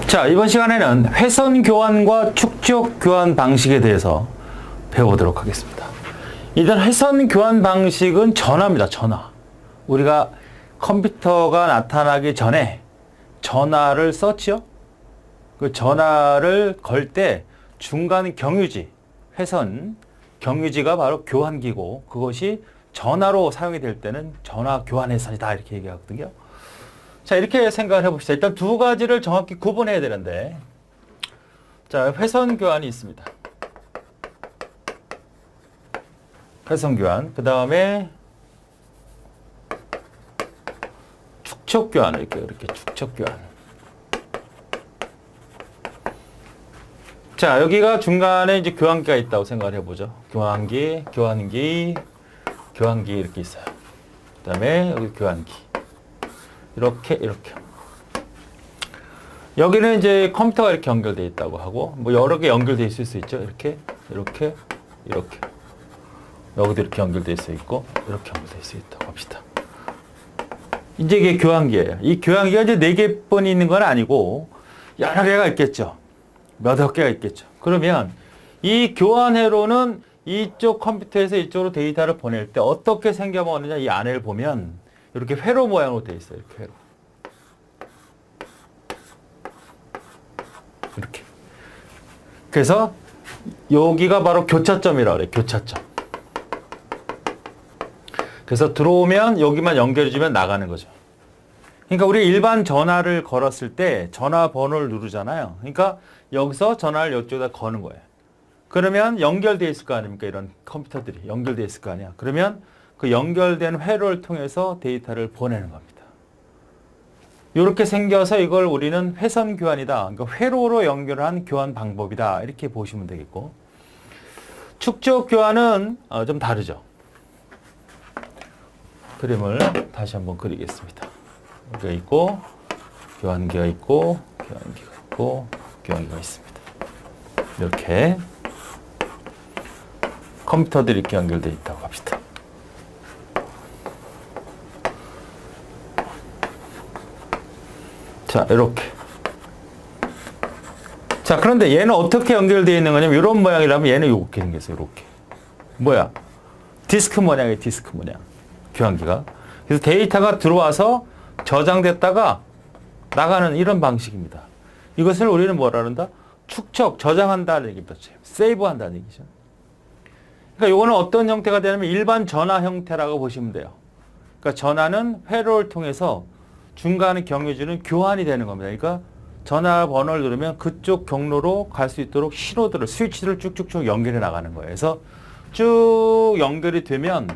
자, 이번 시간에는 회선 교환과 축적 교환 방식에 대해서 배워보도록 하겠습니다. 일단 회선 교환 방식은 전화입니다. 전화. 우리가 컴퓨터가 나타나기 전에 전화를 썼죠. 그 전화를 걸 때 중간 경유지, 회선 경유지가 바로 교환기고, 그것이 전화로 사용이 될 때는 전화 교환 회선이다, 이렇게 얘기하거든요. 자, 이렇게 생각을 해봅시다. 일단 두 가지를 정확히 구분해야 되는데, 자, 회선 교환이 있습니다. 회선 교환. 그 다음에 축적 교환을 이렇게 축적 교환. 자, 여기가 중간에 이제 교환기가 있다고 생각을 해보죠. 교환기, 교환기, 교환기 이렇게 있어요. 그 다음에 여기 교환기. 이렇게. 여기는 이제 컴퓨터가 이렇게 연결되어 있다고 하고, 뭐 여러 개 연결되어 있을 수 있죠. 이렇게. 여기도 이렇게 연결되어 있고, 이렇게 연결되어 있다고 합시다. 이제 이게 교환기예요. 이 교환기가 이제 4개뿐이 있는 건 아니고, 여러 개가 있겠죠. 몇억 개가 있겠죠. 그러면 이 교환회로는 이쪽 컴퓨터에서 이쪽으로 데이터를 보낼 때 어떻게 생겨먹느냐, 이 안을 보면 이렇게 회로 모양으로 되어 있어요. 이렇게 회로. 이렇게. 그래서 여기가 바로 교차점이라고 그래요. 교차점. 그래서 들어오면 여기만 연결해주면 나가는 거죠. 그러니까 우리 일반 전화를 걸었을 때 전화번호를 누르잖아요. 그러니까 여기서 전화를 이쪽에다 거는 거예요. 그러면 연결되어 있을 거 아닙니까? 이런 컴퓨터들이 연결되어 있을 거 아니야. 그러면 그 연결된 회로를 통해서 데이터를 보내는 겁니다. 이렇게 생겨서 이걸 우리는 회선 교환이다. 그러니까 회로로 연결한 교환 방법이다. 이렇게 보시면 되겠고, 축적 교환은 좀 다르죠. 그림을 다시 한번 그리겠습니다. 여기가 있고, 교환기가 있고, 교환기가 있고, 교환기가 있습니다. 이렇게 컴퓨터들이 이렇게 연결되어 있다고 합시다. 자, 이렇게. 자, 그런데 얘는 어떻게 연결되어 있는 거냐면, 이런 모양이라면 얘는 이렇게 생겼어요. 이렇게. 뭐야? 디스크 모양이에요. 디스크 모양. 교환기가. 그래서 데이터가 들어와서 저장됐다가 나가는 이런 방식입니다. 이것을 우리는 뭐라 그런다? 축적, 저장한다는 얘기입니다. 세이브 한다는 얘기죠. 그러니까 이거는 어떤 형태가 되냐면 일반 전화 형태라고 보시면 돼요. 그러니까 전화는 회로를 통해서 중간 경유지는 교환이 되는 겁니다. 그러니까 전화번호를 누르면 그쪽 경로로 갈 수 있도록 신호들을, 스위치를 쭉쭉쭉 연결해 나가는 거예요. 그래서 쭉 연결이 되면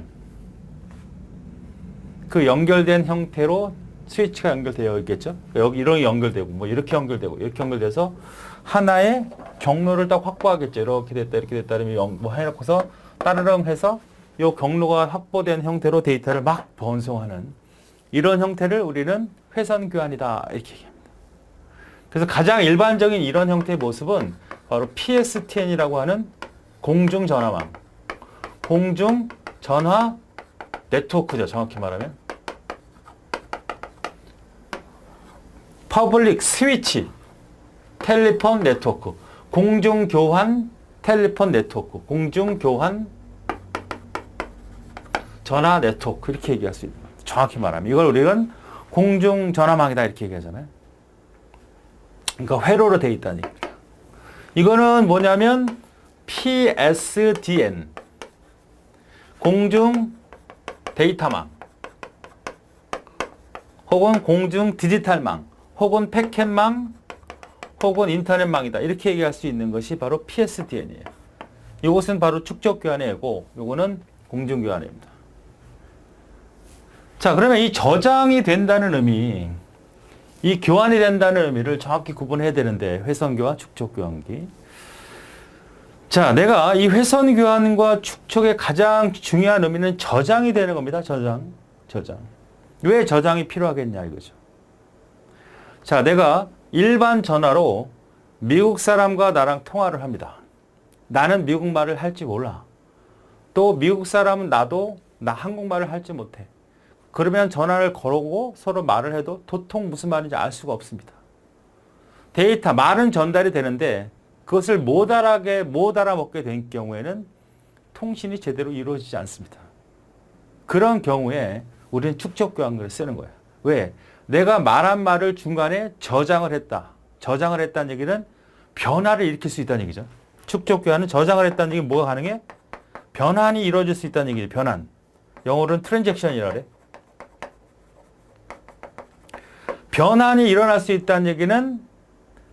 그 연결된 형태로 스위치가 연결되어 있겠죠. 여기 이렇게 연결되고, 뭐 이렇게 연결되고, 이렇게 연결돼서 하나의 경로를 딱 확보하겠죠. 이렇게 됐다, 이렇게 됐다, 이러면 뭐 해놓고서 따르릉 해서 이 경로가 확보된 형태로 데이터를 막 번송하는 이런 형태를 우리는 회선 교환이다, 이렇게 얘기합니다. 그래서 가장 일반적인 이런 형태의 모습은 바로 PSTN이라고 하는 공중전화망, 공중전화 네트워크죠. 정확히 말하면. 퍼블릭 스위치 텔레폰 네트워크, 공중교환 텔레폰 네트워크, 공중교환 전화 네트워크, 이렇게 얘기할 수 있습니다. 정확히 말하면 이걸 우리는 공중전화망이다, 이렇게 얘기하잖아요. 그러니까 회로로 되어 있다는 얘기입니다. 이거는 뭐냐면 PSDN, 공중 데이터망, 혹은 공중 디지털망, 혹은 패켓망, 혹은 인터넷망이다, 이렇게 얘기할 수 있는 것이 바로 PSDN이에요. 이것은 바로 축적 교환이고, 이거는 공중 교환입니다. 자, 그러면 이 저장이 된다는 의미, 이 교환이 된다는 의미를 정확히 구분해야 되는데, 회선 교환, 축적 교환기. 자, 내가 이 회선 교환과 축적의 가장 중요한 의미는 저장이 되는 겁니다. 저장. 왜 저장이 필요하겠냐, 이거죠. 자, 내가 일반 전화로 미국 사람과 나랑 통화를 합니다. 나는 미국말을 할지 몰라. 또 미국 사람은 나도 한국말을 할지 못해. 그러면 전화를 걸고 서로 말을 해도 도통 무슨 말인지 알 수가 없습니다. 데이터, 말은 전달이 되는데 그것을 못 알아먹게 된 경우에는 통신이 제대로 이루어지지 않습니다. 그런 경우에 우리는 축적 교환기를 쓰는 거예요. 왜? 내가 말한 말을 중간에 저장을 했다. 저장을 했다는 얘기는 변화를 일으킬 수 있다는 얘기죠. 축적 교환은 저장을 했다는 얘기는 뭐가 가능해? 변환이 이루어질 수 있다는 얘기죠. 변환. 영어로는 트랜잭션이라 그래. 변환이 일어날 수 있다는 얘기는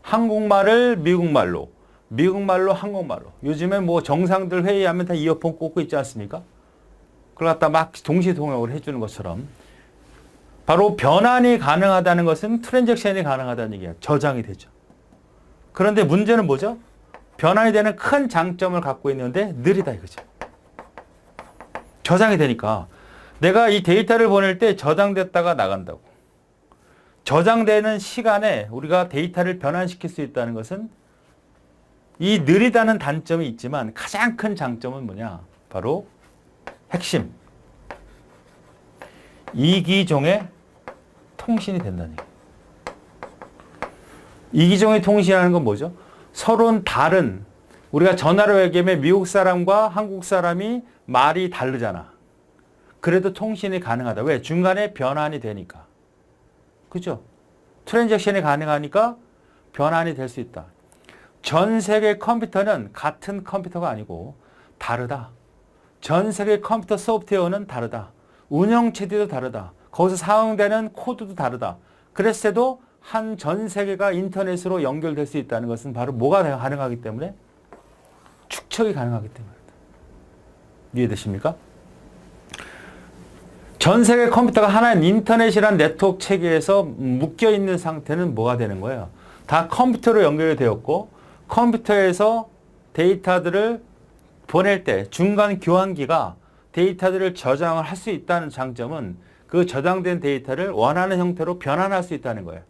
한국말을 미국말로, 미국말로 한국말로. 요즘에 뭐 정상들 회의하면 다 이어폰 꽂고 있지 않습니까? 그걸 갖다 막 동시 통역을 해주는 것처럼 바로 변환이 가능하다는 것은 트랜잭션이 가능하다는 얘기예요. 저장이 되죠. 그런데 문제는 뭐죠? 변환이 되는 큰 장점을 갖고 있는데 느리다 이거죠. 저장이 되니까 내가 이 데이터를 보낼 때 저장됐다가 나간다고. 저장되는 시간에 우리가 데이터를 변환시킬 수 있다는 것은 이 느리다는 단점이 있지만 가장 큰 장점은 뭐냐? 바로 핵심. 이기종의 통신이 된다는 얘기예요. 이기종의 통신이라는 건 뭐죠? 서로는 다른, 우리가 전화로 얘기하면 미국 사람과 한국 사람이 말이 다르잖아. 그래도 통신이 가능하다. 왜? 중간에 변환이 되니까. 그죠? 트랜잭션이 가능하니까 변환이 될 수 있다. 전 세계 컴퓨터는 같은 컴퓨터가 아니고 다르다. 전 세계 컴퓨터 소프트웨어는 다르다. 운영체제도 다르다. 거기서 사용되는 코드도 다르다. 그랬을 때도 한 전 세계가 인터넷으로 연결될 수 있다는 것은 바로 뭐가 가능하기 때문에? 축적이 가능하기 때문이다. 이해되십니까? 전 세계 컴퓨터가 하나의 인터넷이란 네트워크 체계에서 묶여 있는 상태는 뭐가 되는 거예요? 다 컴퓨터로 연결이 되었고 컴퓨터에서 데이터들을 보낼 때 중간 교환기가 데이터들을 저장을 할 수 있다는 장점은 그 저장된 데이터를 원하는 형태로 변환할 수 있다는 거예요.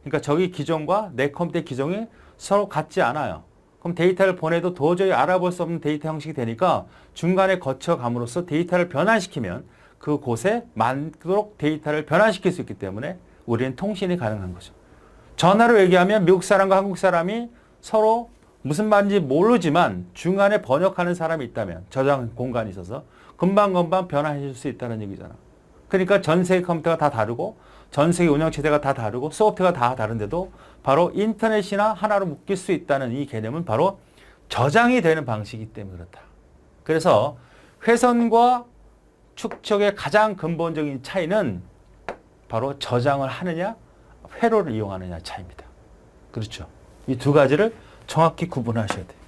그러니까 저기 기종과 내 컴퓨터의 기종이 서로 같지 않아요. 그럼 데이터를 보내도 도저히 알아볼 수 없는 데이터 형식이 되니까 중간에 거쳐감으로써 데이터를 변환시키면 그곳에 맞도록 데이터를 변환시킬 수 있기 때문에 우리는 통신이 가능한 거죠. 전화로 얘기하면 미국 사람과 한국 사람이 서로 무슨 말인지 모르지만 중간에 번역하는 사람이 있다면 저장 공간이 있어서 금방금방 변환해 줄 수 있다는 얘기잖아. 그러니까 전 세계 컴퓨터가 다 다르고 전 세계 운영체제가 다 다르고 소프트웨어가 다 다른데도 바로 인터넷이나 하나로 묶일 수 있다는 이 개념은 바로 저장이 되는 방식이기 때문에 그렇다. 그래서 회선과 축적의 가장 근본적인 차이는 바로 저장을 하느냐 회로를 이용하느냐 차이입니다. 그렇죠. 이 두 가지를 정확히 구분하셔야 돼요.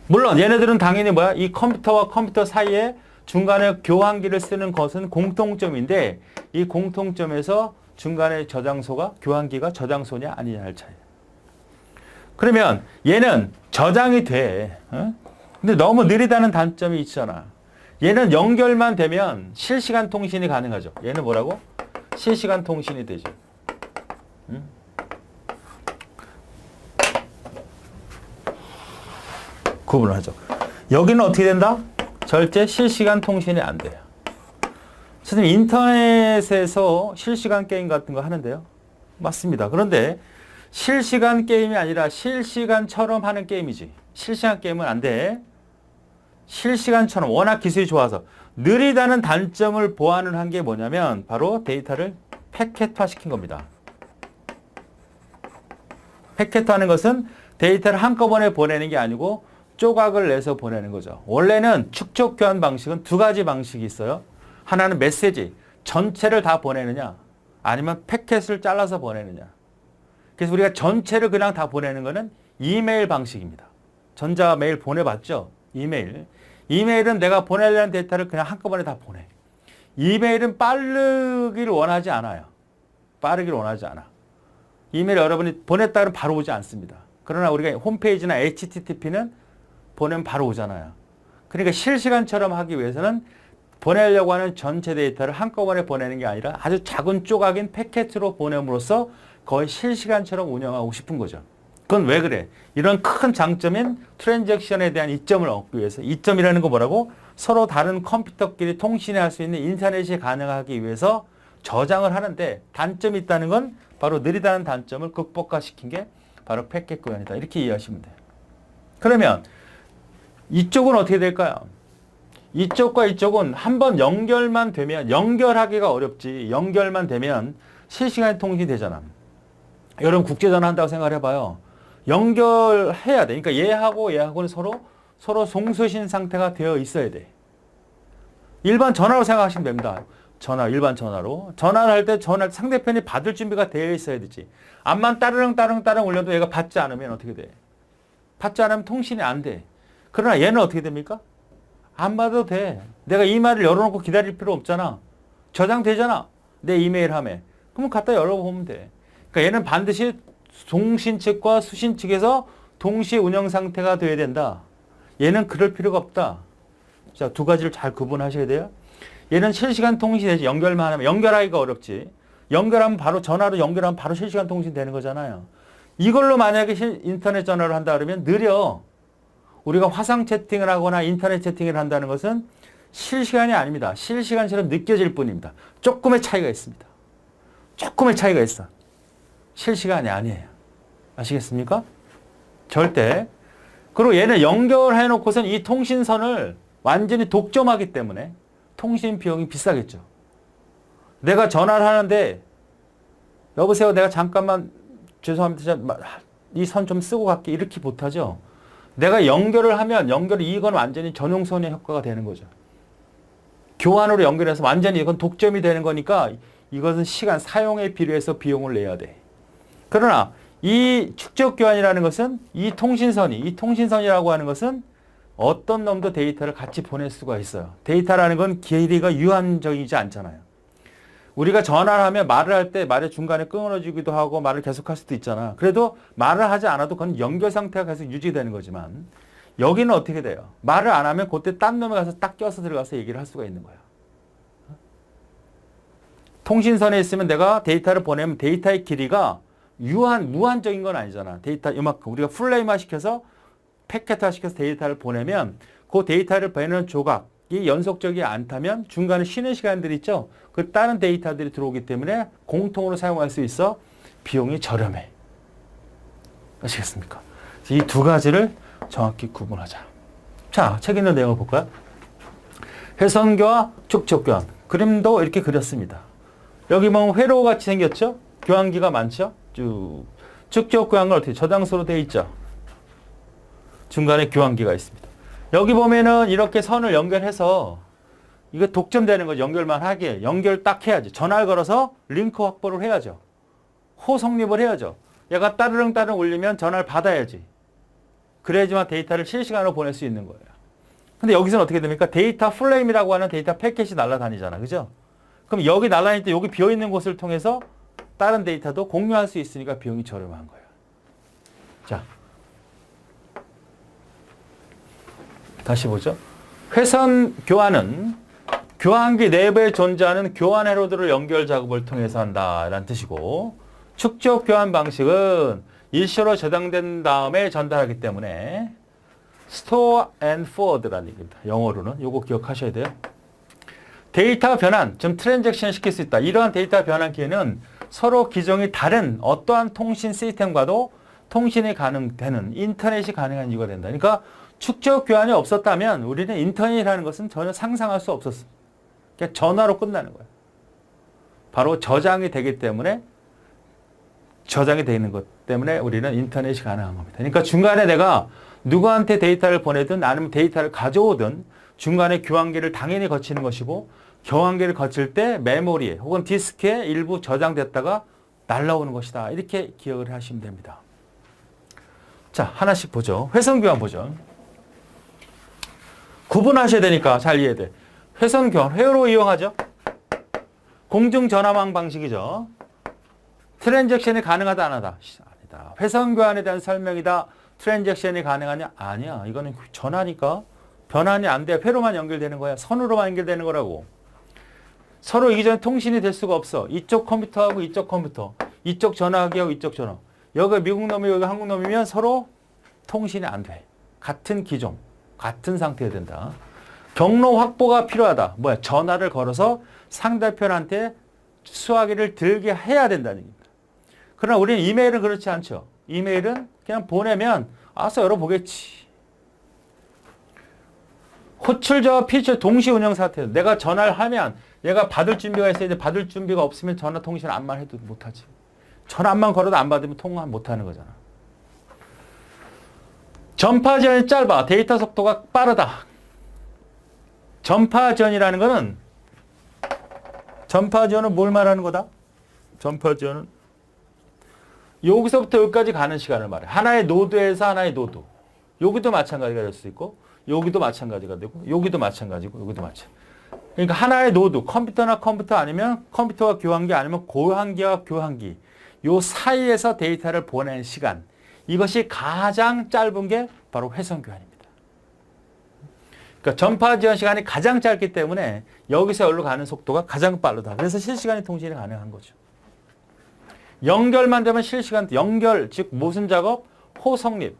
물론 얘네들은 당연히 뭐야? 이 컴퓨터와 컴퓨터 사이에 중간에 교환기를 쓰는 것은 공통점인데 이 공통점에서 중간에 저장소가 교환기가 저장소냐 아니냐 할 차이. 그러면 얘는 저장이 돼. 어? 근데 너무 느리다는 단점이 있잖아. 얘는 연결만 되면 실시간 통신이 가능하죠. 얘는 뭐라고? 실시간 통신이 되죠. 응? 구분을 하죠. 여기는 어떻게 된다? 절대 실시간 통신이 안 돼요. 선생님 인터넷에서 실시간 게임 같은 거 하는데요. 맞습니다. 그런데 실시간 게임이 아니라 실시간처럼 하는 게임이지. 실시간 게임은 안 돼. 실시간처럼 워낙 기술이 좋아서 느리다는 단점을 보완을 한 게 뭐냐면 바로 데이터를 패켓화 시킨 겁니다. 패켓화하는 것은 데이터를 한꺼번에 보내는 게 아니고 조각을 내서 보내는 거죠. 원래는 축적 교환 방식은 두 가지 방식이 있어요. 하나는 메시지, 전체를 다 보내느냐 아니면 패켓을 잘라서 보내느냐. 그래서 우리가 전체를 그냥 다 보내는 거는 이메일 방식입니다. 전자 메일 보내봤죠? 이메일. 이메일은 내가 보내려는 데이터를 그냥 한꺼번에 다 보내. 이메일은 빠르기를 원하지 않아요. 빠르기를 원하지 않아. 이메일 여러분이 보냈다 그러면 바로 오지 않습니다. 그러나 우리가 홈페이지나 HTTP는 보내면 바로 오잖아요. 그러니까 실시간처럼 하기 위해서는 보내려고 하는 전체 데이터를 한꺼번에 보내는 게 아니라 아주 작은 조각인 패켓으로 보냄으로써 거의 실시간처럼 운영하고 싶은 거죠. 그건 왜 그래? 이런 큰 장점인 트랜잭션에 대한 이점을 얻기 위해서. 이점이라는 거 뭐라고? 서로 다른 컴퓨터끼리 통신할 수 있는 인터넷이 가능하기 위해서 저장을 하는데 단점이 있다는 건 바로 느리다는 단점을 극복화시킨 게 바로 패킷 교환이다. 이렇게 이해하시면 돼요. 그러면 이쪽은 어떻게 될까요? 이쪽과 이쪽은 한번 연결만 되면 연결하기가 어렵지. 연결만 되면 실시간 통신이 되잖아. 여러분 국제전화 한다고 생각을 해봐요. 연결해야 돼. 그러니까 얘하고는 서로 송수신 상태가 되어 있어야 돼. 일반 전화로 생각하시면 됩니다. 일반 전화로. 전화를 할 때 상대편이 받을 준비가 되어 있어야 되지. 암만 따르릉 울려도 얘가 받지 않으면 어떻게 돼? 받지 않으면 통신이 안 돼. 그러나 얘는 어떻게 됩니까? 안 받아도 돼. 내가 이메일을 열어놓고 기다릴 필요 없잖아. 저장되잖아. 내 이메일 함에. 그럼 갖다 열어보면 돼. 그러니까 얘는 반드시 송신 측과 수신 측에서 동시에 운영 상태가 돼야 된다. 얘는 그럴 필요가 없다. 자, 두 가지를 잘 구분하셔야 돼요. 얘는 실시간 통신이 되지. 연결만 하면 연결하기가 어렵지. 연결하면 바로 전화로 연결하면 바로 실시간 통신 되는 거잖아요. 이걸로 만약에 인터넷 전화를 한다 그러면 느려. 우리가 화상 채팅을 하거나 인터넷 채팅을 한다는 것은 실시간이 아닙니다. 실시간처럼 느껴질 뿐입니다. 조금의 차이가 있습니다. 조금의 차이가 있어. 실시간이 아니에요. 아시겠습니까? 절대. 그리고 얘는 연결해 놓고선 이 통신선을 완전히 독점하기 때문에 통신 비용이 비싸겠죠. 내가 전화를 하는데 여보세요, 내가 잠깐만 죄송합니다. 이 선 좀 쓰고 갈게. 이렇게 못하죠. 내가 연결을 하면 이건 완전히 전용선의 효과가 되는 거죠. 교환으로 연결해서 완전히 이건 독점이 되는 거니까 이것은 시간, 사용에 비례해서 비용을 내야 돼. 그러나 이 축적 교환이라는 것은 이 통신선이라고 하는 것은 어떤 놈도 데이터를 같이 보낼 수가 있어요. 데이터라는 건 길이가 유한적이지 않잖아요. 우리가 전화를 하면 말을 할 때 말의 중간에 끊어지기도 하고 말을 계속할 수도 있잖아. 그래도 말을 하지 않아도 그건 연결 상태가 계속 유지되는 거지만 여기는 어떻게 돼요? 말을 안 하면 그때 딴 놈에 가서 딱 껴서 들어가서 얘기를 할 수가 있는 거야. 통신선에 있으면 내가 데이터를 보내면 데이터의 길이가 무한적인 건 아니잖아. 데이터 이만큼 우리가 플레임화 시켜서 패켓화 시켜서 데이터를 보내면 그 데이터를 보내는 조각이 연속적이 않다면 중간에 쉬는 시간들이 있죠. 그 다른 데이터들이 들어오기 때문에 공통으로 사용할 수 있어 비용이 저렴해. 아시겠습니까? 이 두 가지를 정확히 구분하자. 자, 책 있는 내용을 볼까요? 회선교와 축적교환. 그림도 이렇게 그렸습니다. 여기 보면 회로 같이 생겼죠? 교환기가 많죠? 쭉. 축적교환은 어떻게 저장소로 되어 있죠? 중간에 교환기가 있습니다. 여기 보면은 이렇게 선을 연결해서 이거 독점되는 거죠. 연결만 하게. 연결 딱 해야지. 전화를 걸어서 링크 확보를 해야죠. 호 성립을 해야죠. 얘가 따르릉 울리면 전화를 받아야지. 그래야지만 데이터를 실시간으로 보낼 수 있는 거예요. 근데 여기서는 어떻게 됩니까? 데이터 플레임이라고 하는 데이터 패켓이 날아다니잖아. 그죠? 그럼 여기 날아다닐 때 여기 비어있는 곳을 통해서 다른 데이터도 공유할 수 있으니까 비용이 저렴한 거예요. 자. 다시 보죠. 회선 교환은 교환기 내부에 존재하는 교환 회로들을 연결 작업을 통해서 한다라는 뜻이고, 축적 교환 방식은 일시로 저장된 다음에 전달하기 때문에 store and forward라는 얘기입니다. 영어로는 요거 기억하셔야 돼요. 데이터 변환, 좀 트랜잭션 시킬 수 있다. 이러한 데이터 변환기에는 서로 기종이 다른 어떠한 통신 시스템과도 통신이 가능되는 인터넷이 가능한 이유가 된다. 그러니까 축적 교환이 없었다면 우리는 인터넷이라는 것은 전혀 상상할 수 없었습니다. 그냥 전화로 끝나는 거예요. 바로 저장이 되기 때문에 저장이 되는 것 때문에 우리는 인터넷이 가능한 겁니다. 그러니까 중간에 내가 누구한테 데이터를 보내든 아니면 데이터를 가져오든 중간에 교환기를 당연히 거치는 것이고, 교환기를 거칠 때 메모리에 혹은 디스크에 일부 저장됐다가 날라오는 것이다. 이렇게 기억을 하시면 됩니다. 자, 하나씩 보죠. 회선교환 보죠. 구분하셔야 되니까 잘 이해돼. 회선교환, 회로 이용하죠. 공중전화망 방식이죠. 트랜잭션이 가능하다 안 하다? 아니다. 회선교환에 대한 설명이다. 트랜잭션이 가능하냐? 아니야. 이거는 전화니까 변환이 안 돼. 회로만 연결되는 거야. 선으로만 연결되는 거라고. 서로 이전에 통신이 될 수가 없어. 이쪽 컴퓨터하고 이쪽 컴퓨터, 이쪽 전화기하고 이쪽 전화. 여기 미국 놈이 여기 한국 놈이면 서로 통신이 안 돼. 같은 기종, 같은 상태가 된다. 경로 확보가 필요하다. 뭐야? 전화를 걸어서 상대편한테 수화기를 들게 해야 된다는 얘기입니다. 그러나 우리는 이메일은 그렇지 않죠. 이메일은 그냥 보내면 알아서 열어보겠지. 호출자와 피처 동시 운영 상태. 내가 전화를 하면 얘가 받을 준비가 있어야 돼. 받을 준비가 없으면 전화 통신 안만 해도 못하지. 전화만 걸어도 안 받으면 통화 못하는 거잖아. 전파 지연이 짧아. 데이터 속도가 빠르다. 전파 지연이라는 거는 전파 지연은 뭘 말하는 거다? 전파 지연은 여기서부터 여기까지 가는 시간을 말해. 하나의 노드에서 하나의 노드. 여기도 마찬가지가 될 수 있고 여기도 마찬가지가 되고 여기도 마찬가지고 여기도 마찬가지. 그러니까 하나의 노드, 컴퓨터나 컴퓨터 아니면 컴퓨터와 교환기 아니면 교환기와 교환기 요 사이에서 데이터를 보내는 시간. 이것이 가장 짧은 게 바로 회선 교환입니다. 그러니까 전파 지연 시간이 가장 짧기 때문에 여기서 여기로 가는 속도가 가장 빠르다. 그래서 실시간의 통신이 가능한 거죠. 연결만 되면 실시간 연결, 즉 무슨 작업? 호성립.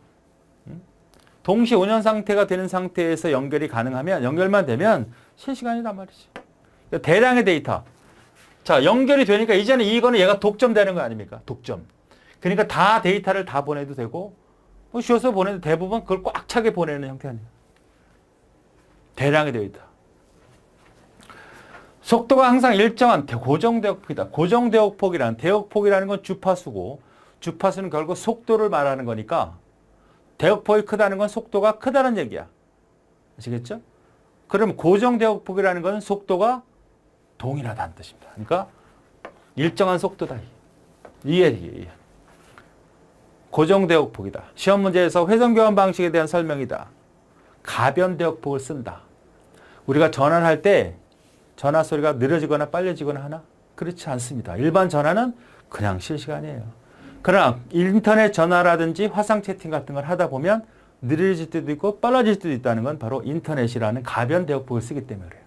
동시 운영 상태가 되는 상태에서 연결이 가능하면 연결만 되면 실시간이란 말이죠. 그러니까 대량의 데이터. 자, 연결이 되니까 이제는 이거는 얘가 독점되는 거 아닙니까? 독점. 그러니까 다 데이터를 다 보내도 되고 뭐 쉬어서 보내도 대부분 그걸 꽉 차게 보내는 형태 아니에요. 대량의 데이터. 속도가 항상 일정한 고정 대역폭이다. 고정 대역폭이란 대역폭이라는 건 주파수고 주파수는 결국 속도를 말하는 거니까 대역폭이 크다는 건 속도가 크다는 얘기야. 아시겠죠? 그럼 고정 대역폭이라는 건 속도가 동일하다는 뜻입니다. 그러니까 일정한 속도다. 이해. 고정 대역폭이다. 시험 문제에서 회선 교환 방식에 대한 설명이다. 가변 대역폭을 쓴다. 우리가 전화를 할 때 전화 소리가 느려지거나 빨라지거나 하나? 그렇지 않습니다. 일반 전화는 그냥 실시간이에요. 그러나 인터넷 전화라든지 화상 채팅 같은 걸 하다 보면 느려질 때도 있고 빨라질 때도 있다는 건 바로 인터넷이라는 가변 대역폭을 쓰기 때문에 그래요.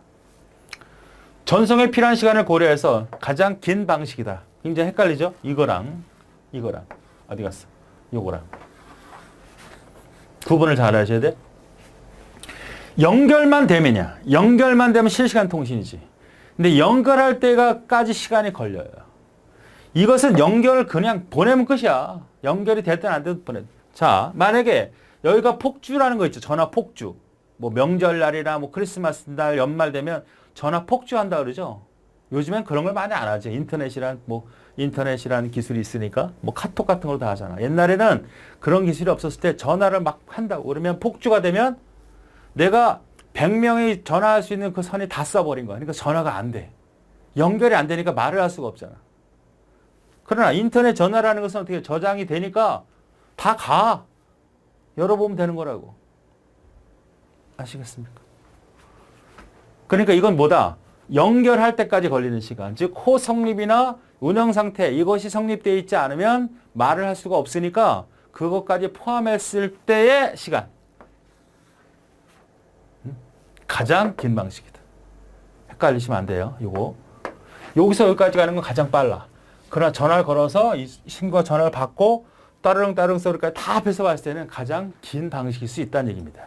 전송에 필요한 시간을 고려해서 가장 긴 방식이다. 굉장히 헷갈리죠? 이거랑 어디 갔어? 요거랑 구분을 잘 하셔야 돼. 연결만 되면야. 연결만 되면 실시간 통신이지. 근데 연결할 때까지 시간이 걸려요. 이것은 연결을 그냥 보내면 끝이야. 연결이 됐든 안 됐든 보내. 자, 만약에 여기가 폭주라는 거 있죠. 전화 폭주. 뭐 명절날이나 뭐 크리스마스 날 연말 되면 전화 폭주한다 그러죠. 요즘엔 그런 걸 많이 안 하죠. 인터넷이라는 기술이 있으니까 뭐 카톡 같은 걸 다 하잖아. 옛날에는 그런 기술이 없었을 때 전화를 막 한다고 그러면 폭주가 되면 내가 100명이 전화할 수 있는 그 선이 다 써버린 거야. 그러니까 전화가 안 돼. 연결이 안 되니까 말을 할 수가 없잖아. 그러나 인터넷 전화라는 것은 어떻게 저장이 되니까 다 가. 열어보면 되는 거라고. 아시겠습니까? 그러니까 이건 뭐다? 연결할 때까지 걸리는 시간. 즉 호성립이나 운영 상태 이것이 성립되어 있지 않으면 말을 할 수가 없으니까 그것까지 포함했을 때의 시간. 가장 긴 방식이다. 헷갈리시면 안 돼요. 여기서 여기까지 가는 건 가장 빨라. 그러나 전화를 걸어서 이 친구가 전화를 받고 따르릉 소리까지 다 합해서 봤을 때는 가장 긴 방식일 수 있다는 얘기입니다.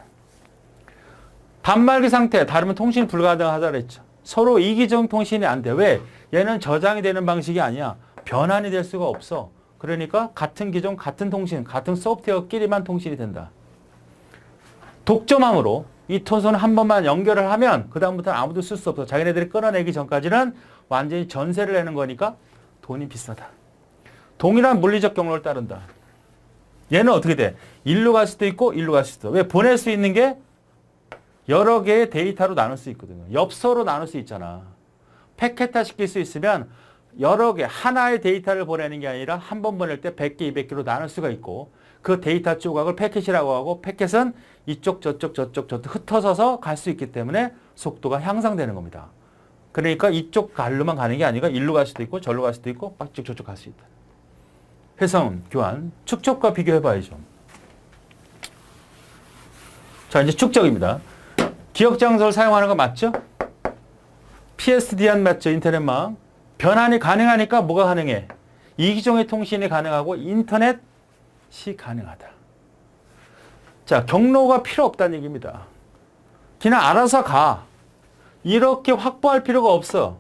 단말기 상태, 다르면 통신이 불가능하다고 했죠. 서로 이기적 통신이 안 돼. 왜? 얘는 저장이 되는 방식이 아니야. 변환이 될 수가 없어. 그러니까 같은 기종, 같은 통신, 같은 소프트웨어끼리만 통신이 된다. 독점함으로 이 통신을 한 번만 연결을 하면 그 다음부터는 아무도 쓸 수 없어. 자기네들이 끊어내기 전까지는 완전히 전세를 내는 거니까 돈이 비싸다. 동일한 물리적 경로를 따른다. 얘는 어떻게 돼? 일로 갈 수도 있고 일로 갈 수도 있어. 왜? 보낼 수 있는 게 여러 개의 데이터로 나눌 수 있거든요. 엽서로 나눌 수 있잖아. 패켓화 시킬 수 있으면 여러 개, 하나의 데이터를 보내는 게 아니라 한 번 보낼 때 100개, 200개로 나눌 수가 있고 그 데이터 조각을 패켓이라고 하고 패켓은 이쪽, 저쪽 흩어져서 갈 수 있기 때문에 속도가 향상되는 겁니다. 그러니까 이쪽 갈로만 가는 게 아니라 일로 갈 수도 있고 절로 갈 수도 있고 빡쭉 저쪽 갈 수 있다. 회선, 교환, 축적과 비교해봐야죠. 자, 이제 축적입니다. 기억 장소를 사용하는 거 맞죠? PSDN 맞죠? 인터넷망. 변환이 가능하니까 뭐가 가능해? 이기종의 통신이 가능하고 인터넷이 가능하다. 자, 경로가 필요 없다는 얘기입니다. 그냥 알아서 가. 이렇게 확보할 필요가 없어.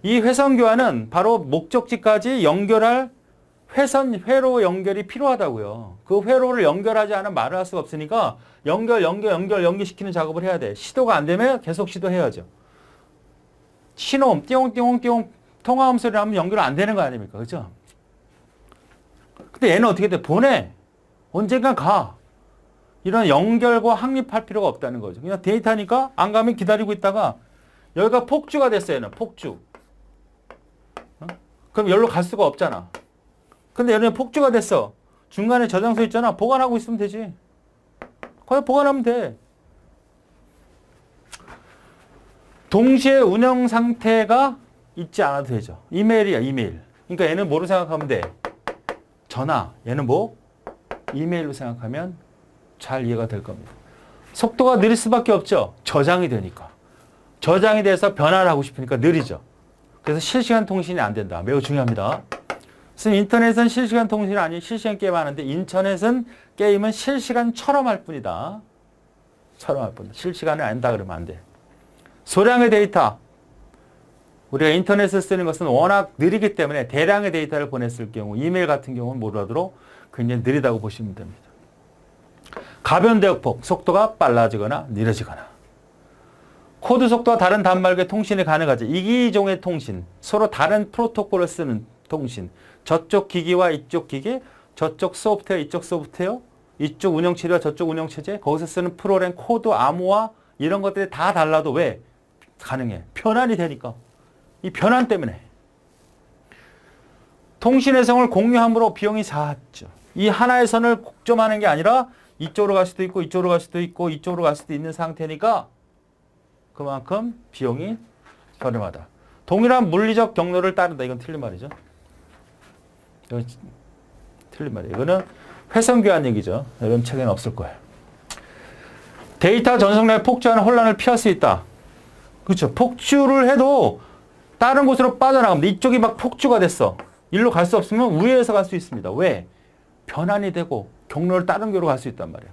이 회선 교환은 바로 목적지까지 연결할 회로 연결이 필요하다고요. 그 회로를 연결하지 않으면 말을 할 수가 없으니까 연결시키는 작업을 해야 돼. 시도가 안 되면 계속 시도해야죠. 신호음, 띠용띠용띠용 통화음 소리 나면 연결 안 되는 거 아닙니까? 그죠? 근데 얘는 어떻게 돼? 보내. 언젠간 가. 이런 연결과 확립할 필요가 없다는 거죠. 그냥 데이터니까 안 가면 기다리고 있다가 여기가 폭주가 됐어요. 얘는 폭주. 그럼 여기로 갈 수가 없잖아. 근데 얘는 폭주가 됐어. 중간에 저장소 있잖아. 보관하고 있으면 되지. 거기 보관하면 돼. 동시에 운영 상태가 있지 않아도 되죠. 이메일이야, 이메일. 그러니까 얘는 뭐로 생각하면 돼? 전화. 얘는 뭐? 이메일로 생각하면 잘 이해가 될 겁니다. 속도가 느릴 수밖에 없죠. 저장이 되니까. 저장이 돼서 변화를 하고 싶으니까 느리죠. 그래서 실시간 통신이 안 된다. 매우 중요합니다. 그래서 인터넷은 실시간 통신이 아닌 실시간 게임 하는데 인터넷은 게임은 실시간처럼 할 뿐이다. 처럼 할 뿐이다. 실시간을 안다 그러면 안 돼. 소량의 데이터. 우리가 인터넷을 쓰는 것은 워낙 느리기 때문에 대량의 데이터를 보냈을 경우 이메일 같은 경우는 모르도록 굉장히 느리다고 보시면 됩니다. 가변 대역폭. 속도가 빨라지거나 느려지거나. 코드 속도와 다른 단말기의 통신이 가능하지. 이기종의 통신. 서로 다른 프로토콜을 쓰는 통신. 저쪽 기기와 이쪽 기기, 저쪽 소프트웨어, 이쪽 소프트웨어, 이쪽 운영체제와 저쪽 운영체제, 거기서 쓰는 프로그램, 코드, 암호화 이런 것들이 다 달라도 왜 가능해? 변환이 되니까. 이 변환 때문에. 통신 회선을 공유함으로 비용이 작죠. 이 하나의 선을 곡점하는 게 아니라 이쪽으로 갈 수도 있고 이쪽으로 갈 수도 있고 이쪽으로 갈 수도 있는 상태니까 그만큼 비용이 저렴하다. 동일한 물리적 경로를 따른다. 이건 틀린 말이죠. 이건 틀린 말이에요. 이거는 회선 교환 얘기죠. 이런 책에는 없을 거예요. 데이터 전송량의 폭주하는 혼란을 피할 수 있다. 그렇죠. 폭주를 해도 다른 곳으로 빠져나갑니다. 이쪽이 막 폭주가 됐어. 일로 갈 수 없으면 우회해서 갈 수 있습니다. 왜? 변환이 되고 경로를 다른 교로 갈 수 있단 말이야.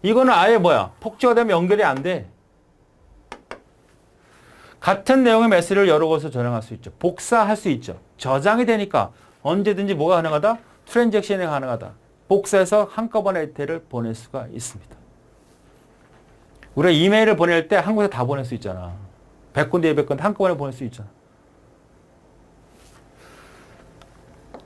이거는 아예 뭐야? 폭주가 되면 연결이 안 돼. 같은 내용의 메시지를 여러 곳에서 저장할 수 있죠. 복사할 수 있죠. 저장이 되니까 언제든지 뭐가 가능하다? 트랜잭션이 가능하다. 복사해서 한꺼번에 데이터를 보낼 수가 있습니다. 우리가 이메일을 보낼 때 한 곳에 다 보낼 수 있잖아. 100군데, 200군데 한꺼번에 보낼 수 있잖아.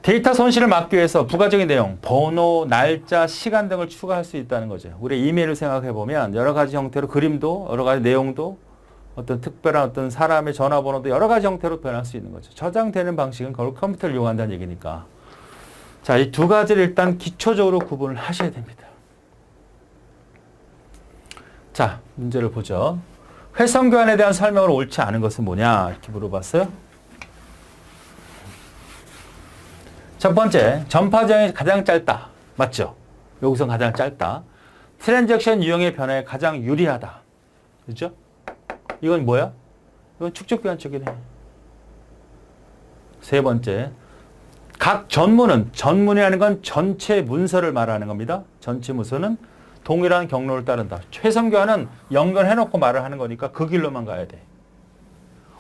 데이터 손실을 막기 위해서 부가적인 내용, 번호, 날짜, 시간 등을 추가할 수 있다는 거죠. 우리 이메일을 생각해 보면 여러 가지 형태로 그림도, 여러 가지 내용도, 어떤 특별한 어떤 사람의 전화번호도 여러 가지 형태로 변할 수 있는 거죠. 저장되는 방식은 결국 컴퓨터를 이용한다는 얘기니까. 자, 이 두 가지를 일단 기초적으로 구분을 하셔야 됩니다. 자, 문제를 보죠. 회선 교환에 대한 설명으로 옳지 않은 것은 뭐냐? 이렇게 물어봤어요. 첫 번째, 전파 지형이 가장 짧다. 맞죠? 여기서 가장 짧다. 트랜잭션 유형의 변화에 가장 유리하다. 그렇죠? 이건 뭐야? 이건 축적 교환적이네. 세 번째, 각 전문이라는 건 전체 문서를 말하는 겁니다. 전체 문서는 동일한 경로를 따른다. 회선 교환은 연결해놓고 말을 하는 거니까 그 길로만 가야 돼.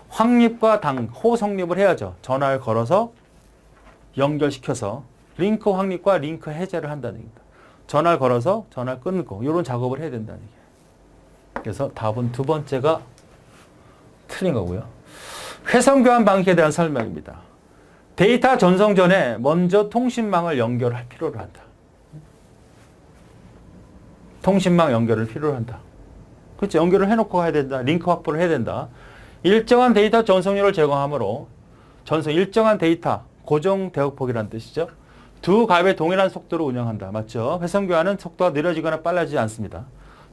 확립과 호성립을 해야죠. 전화를 걸어서 연결시켜서 링크 확립과 링크 해제를 한다는 얘기입니다. 전화를 걸어서 전화를 끊고 이런 작업을 해야 된다는 얘기예요. 그래서 답은 두 번째가 틀린 거고요. 회선 교환 방식에 대한 설명입니다. 데이터 전송 전에 먼저 통신망을 연결할 필요를 한다. 통신망 연결을 필요로 한다. 그렇지. 연결을 해놓고 가야 된다. 링크 확보를 해야 된다. 일정한 데이터 전송률을 제공하므로 일정한 데이터 고정 대역폭이라는 뜻이죠. 두 값의 동일한 속도로 운영한다. 맞죠? 회선 교환은 속도가 느려지거나 빨라지지 않습니다.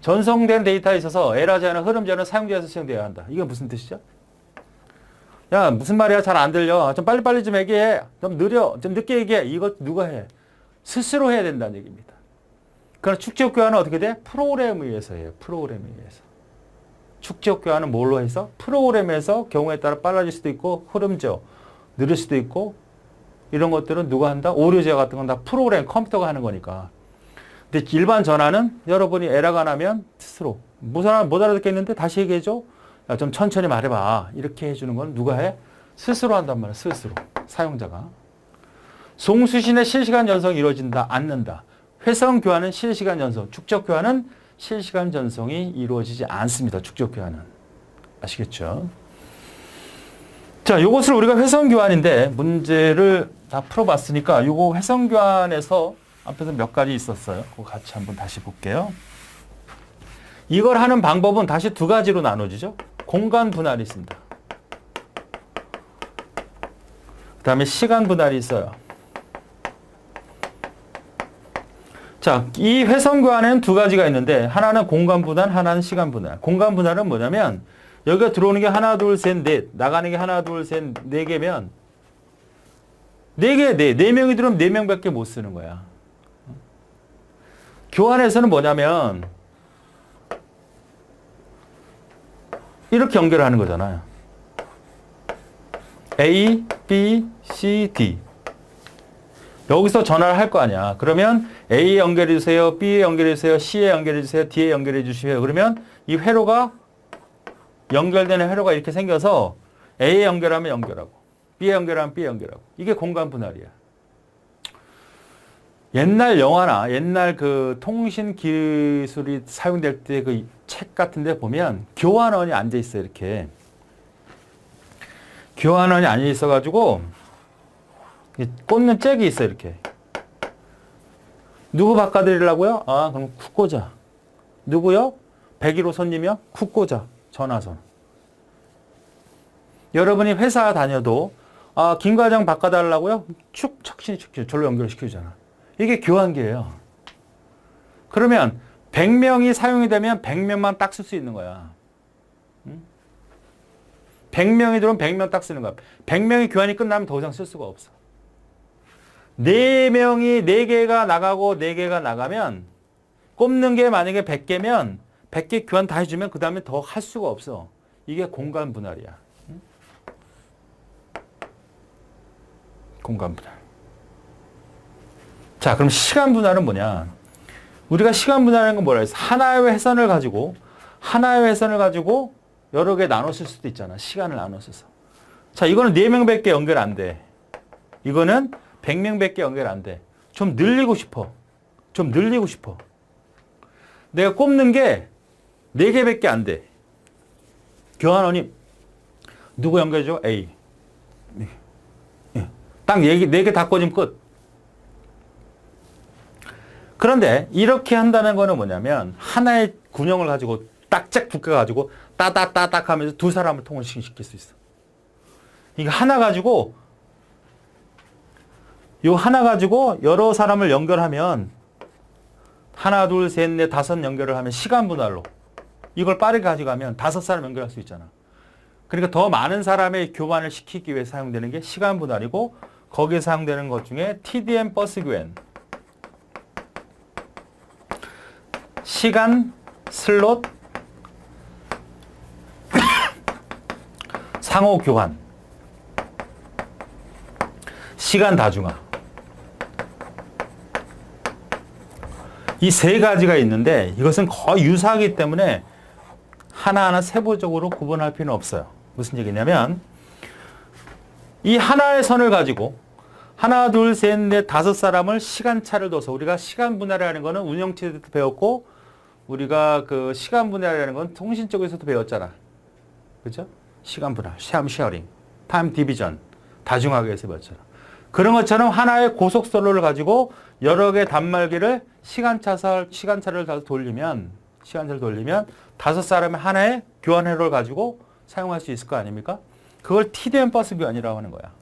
전송된 데이터에 있어서 에러 제한은 흐름 제한은 사용자에서 수행되어야 한다. 이게 무슨 뜻이죠? 야, 무슨 말이야? 잘 안 들려. 좀 빨리빨리 좀 얘기해. 좀 느려. 좀 늦게 얘기해. 이거 누가 해? 스스로 해야 된다는 얘기입니다. 그러나 축적 교환은 어떻게 돼? 프로그램에 의해서 해요. 프로그램에 의해서. 축적 교환은 뭘로 해서? 프로그램에서 경우에 따라 빨라질 수도 있고 흐름죠. 느릴 수도 있고 이런 것들은 누가 한다? 오류 제어 같은 건 다 프로그램, 컴퓨터가 하는 거니까. 근데 일반 전화는 여러분이 에러가 나면 스스로 못 알아듣겠는데 다시 얘기해줘. 야, 좀 천천히 말해봐. 이렇게 해주는 건 누가 해? 스스로 한단 말이야. 스스로. 사용자가. 송수신의 실시간 전송이 이루어진다. 않는다. 회선 교환은 실시간 전송. 축적 교환은 실시간 전송이 이루어지지 않습니다. 축적 교환은. 아시겠죠? 자, 이것을 우리가 회선 교환인데 문제를 다 풀어봤으니까 이거 회선 교환에서 앞에서 몇 가지 있었어요. 그거 같이 한번 다시 볼게요. 이걸 하는 방법은 다시 두 가지로 나눠지죠. 공간 분할이 있습니다. 그 다음에 시간 분할이 있어요. 자, 이 회선 교환에는 두 가지가 있는데 하나는 공간 분할, 하나는 시간 분할. 공간 분할은 뭐냐면 여기가 들어오는 게 하나, 둘, 셋, 넷, 나가는 게 하나, 둘, 셋, 네 개면 네 명이 들어오면 네 명밖에 못 쓰는 거야. 교환에서는 뭐냐면 이렇게 연결하는 거잖아요. A, B, C, D. 여기서 전화를 할 거 아니야. 그러면 A에 연결해 주세요. B에 연결해 주세요. C에 연결해 주세요. D에 연결해 주시면 그러면 이 회로가 연결되는 회로가 이렇게 생겨서 A에 연결하면 연결하고 B에 연결하면 B에 연결하고 이게 공간 분할이야. 옛날 영화나 옛날 그 통신 기술이 사용될 때 그 책 같은 데 보면 교환원이 앉아 있어 이렇게. 교환원이 앉아 있어 가지고 꽂는 잭이 있어 이렇게. 누구 바꿔드리려고요? 아, 그럼 쿡 꽂아. 누구요? 101호 손님이요? 쿡 꽂아. 전화선. 여러분이 회사 다녀도 아, 김 과장 바꿔달라고요? 축 척신이 절로 연결시켜주잖아. 이게 교환기예요. 그러면 100명이 사용이 되면 100명만 딱 쓸 수 있는 거야. 100명이 들어오면 100명 딱 쓰는 거야. 100명이 교환이 끝나면 더 이상 쓸 수가 없어. 4명이 4개가 나가고 4개가 나가면 꼽는 게 만약에 100개면 100개 교환 다 해주면 그 다음에 더 할 수가 없어. 이게 공간 분할이야. 공간 분할. 자, 그럼 시간 분할은 뭐냐? 우리가 시간 분할하는 건 뭐라 했어? 하나의 회선을 가지고 여러 개 나눠 쓸 수도 있잖아. 시간을 나눠 써서. 자, 이거는 4명밖에 연결 안 돼. 이거는 100명밖에 연결 안 돼. 좀 늘리고 싶어. 내가 꼽는 게 4개밖에 안 돼. 교환원이 누구 연결해줘? A. 딱 4개 다 꽂으면 끝. 그런데 이렇게 한다는 거는 뭐냐면 하나의 군형을 가지고 딱짝 묶어가지고 따닥따닥 하면서 두 사람을 통신시킬 수 있어. 이거 하나 가지고 여러 사람을 연결하면 하나, 둘, 셋, 넷, 5 연결을 하면 시간 분할로 이걸 빠르게 가져가면 5사람 연결할 수 있잖아. 그러니까 더 많은 사람의 교환을 시키기 위해 사용되는 게 시간 분할이고 거기에 사용되는 것 중에 TDM 버스 교환, 시간 슬롯 상호 교환, 시간 다중화. 이 세 가지가 있는데 이것은 거의 유사하기 때문에 하나하나 세부적으로 구분할 필요는 없어요. 무슨 얘기냐면 이 하나의 선을 가지고 하나, 둘, 셋, 넷, 5사람을 시간차를 둬서 우리가 시간 분할이라는 거는 운영체에서도 배웠고 우리가 그 시간 분할이라는 건 통신 쪽에서도 배웠잖아. 그죠? 시간 분할, 시험 쉐어링, 타임 디비전, 다중화에서 배웠잖아. 그런 것처럼 하나의 고속선로를 가지고 여러 개 단말기를 시간차를 다 돌리면 5사람의 하나의 교환 회로를 가지고 사용할 수 있을 거 아닙니까? 그걸 TDM 버스 교환이라고 하는 거야.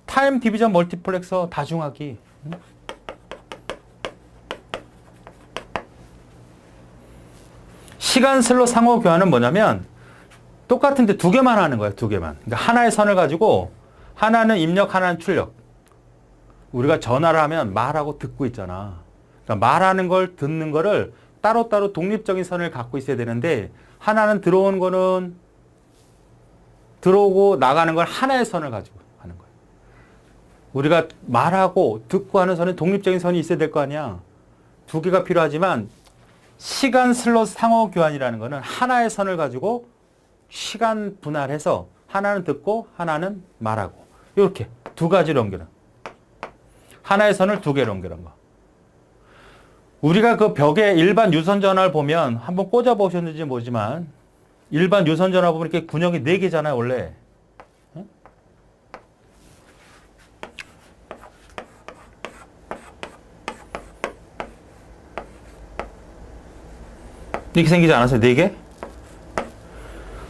타임 디비전 멀티플렉서 다중화기. 시간 슬롯 상호 교환은 뭐냐면 똑같은데 2개만 하는 거야. 2개만. 그러니까 하나의 선을 가지고 하나는 입력, 하나는 출력. 우리가 전화를 하면 말하고 듣고 있잖아. 그러니까 말하는 걸 듣는 거를 따로따로 독립적인 선을 갖고 있어야 되는데 하나는 들어오는 거는 들어오고 나가는 걸 하나의 선을 가지고 하는 거야. 우리가 말하고 듣고 하는 선은 독립적인 선이 있어야 될 거 아니야. 2개가 필요하지만 시간 슬롯 상호 교환이라는 거는 하나의 선을 가지고 시간 분할해서 하나는 듣고 하나는 말하고. 이렇게 두 가지로 연결한. 하나의 선을 두 개로 연결한 거. 우리가 그 벽에 일반 유선 전화를 보면 한번 꽂아 보셨는지 모르지만 일반 유선 전화 보면 이렇게 군역이 4개잖아요, 원래. 이렇게 생기지 않았어요? 4개?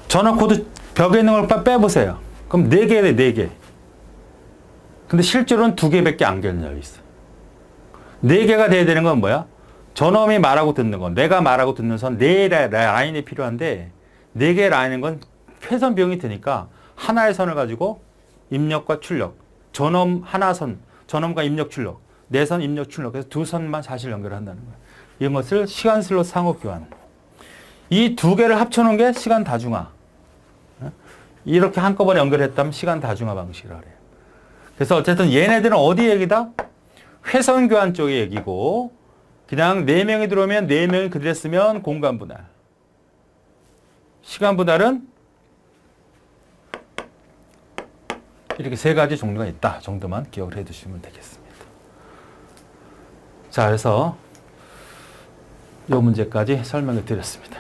전화 코드 벽에 있는 걸 빼보세요. 그럼 4개 돼, 4개. 근데 실제로는 2개밖에 안 결려 있어. 4개가 돼야 되는 건 뭐야? 저놈이 말하고 듣는 건, 내가 말하고 듣는 선 4개의 라인이 필요한데 4개의 라인인 건 회선 비용이 드니까 하나의 선을 가지고 입력과 출력, 저놈 하나 선, 저놈과 입력 출력, 내선 입력 출력, 그래서 두 선만 사실 연결한다는 거야. 이런 것을 시간 슬롯 상호 교환. 이 2개를 합쳐놓은 게 시간 다중화. 이렇게 한꺼번에 연결했다면 시간 다중화 방식이라고 그래요. 그래서 어쨌든 얘네들은 어디 얘기다? 회선 교환 쪽의 얘기고, 그냥 4명이 들어오면 4명이 그대로 쓰면 공간 분할. 시간 분할은 이렇게 3가지 종류가 있다 정도만 기억을 해 두시면 되겠습니다. 자, 그래서 이 문제까지 설명을 드렸습니다.